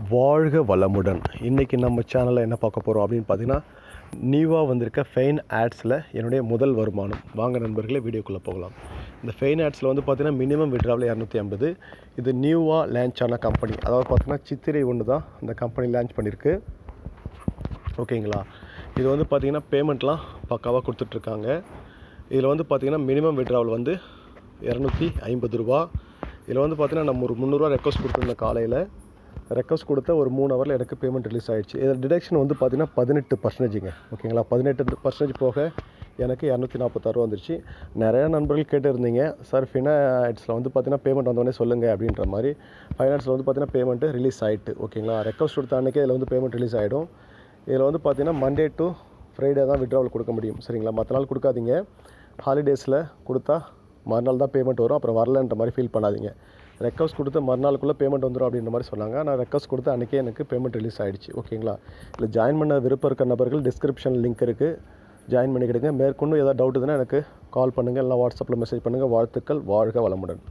வாழ்க வளமுடன். இன்றைக்கி நம்ம சேனலில் என்ன பார்க்க போகிறோம் அப்படின்னு பார்த்தீங்கன்னா, நியூவாக வந்திருக்க ஃபெயின் ஆட்ஸில் என்னுடைய முதல் வருமானம். வாங்க நண்பர்களே, வீடியோக்குள்ளே போகலாம். இந்த ஃபெயின் ஆட்ஸில் வந்து பார்த்திங்கன்னா மினிமம் விட்ராவில் 250. இது நியூவாக லான்ச் ஆன கம்பெனி. அதாவது பார்த்திங்கன்னா சித்திரை ஒன்று தான் இந்த கம்பெனி லான்ச் பண்ணியிருக்கு. ஓகேங்களா? இது வந்து பார்த்திங்கன்னா பேமெண்ட்லாம் பக்காவாக கொடுத்துட்ருக்காங்க. இதில் வந்து பார்த்திங்கன்னா மினிமம் விட்ராவில் வந்து 250 ரூபா. இதில் வந்து பார்த்திங்கன்னா நம்ம ஒரு 300 ரூபா ரெக்வஸ்ட் கொடுத்துருந்தோம். காலையில் ரெக்வஸ்ட் கொடுத்த ஒரு 3 ஹவரில் எனக்கு பேமெண்ட் ரிலீஸ் ஆகிடுச்சு. இதில் டிடக்ஷன் வந்து பார்த்திங்கன்னா 18%. ஓகேங்களா? 18% போக எனக்கு 246 ரூபா வந்துருச்சு. நிறையா நண்பர்கள் கேட்டிருந்தீங்க, சார் ஃபைனான்ஸில் வந்து பார்த்திங்கன்னா பேமெண்ட் வந்தோடனே சொல்லுங்கள் அப்படின்ற மாதிரி. ஃபைனான்ஸில் வந்து பார்த்திங்கன்னா பேமெண்ட்டு ரிலீஸ் ஆகிட்டு. ஓகேங்களா? ரெக்வஸ்ட் கொடுத்த அன்றைக்கே இதில் வந்து பேமெண்ட் ரிலீஸ் ஆகிடும். இதில் வந்து பார்த்திங்கன்னா மண்டே டு ஃப்ரைடே தான் விட்ராவல் கொடுக்க முடியும். சரிங்களா? மற்ற நாள் கொடுக்காதீங்க. ஹாலிடேஸில் கொடுத்தா மறுநாள் தான் பேமெண்ட் வரும். அப்புறம் வரலன்ற மாதிரி ஃபீல் பண்ணாதீங்க. ரெக்வஸ்ட் கொடுத்து மறுநாளுக்குள்ளே பேமெண்ட் வந்துடும் அப்படின்ற மாதிரி சொன்னாங்க. நான் ரெக்வஸ்ட் கொடுத்து அன்றைக்கே எனக்கு பேமெண்ட் ரிலீஸ் ஆகிடுச்சு. ஓகேங்களா? இல்லை ஜாயின் பண்ண விருப்பம் இருக்க நபர்கள் டிஸ்கிரிப்ஷன் லிங்க் இருக்குது, ஜாயின் பண்ணிக்கிடுங்க. மேற்கொண்டு ஏதாவது டவுட் இருந்தால் எனக்கு கால் பண்ணுங்கள், இல்லை வாட்ஸ்அப்பில் மெசேஜ் பண்ணுங்கள். வாழ்த்துக்கள். வாழ்க வளமுடன்.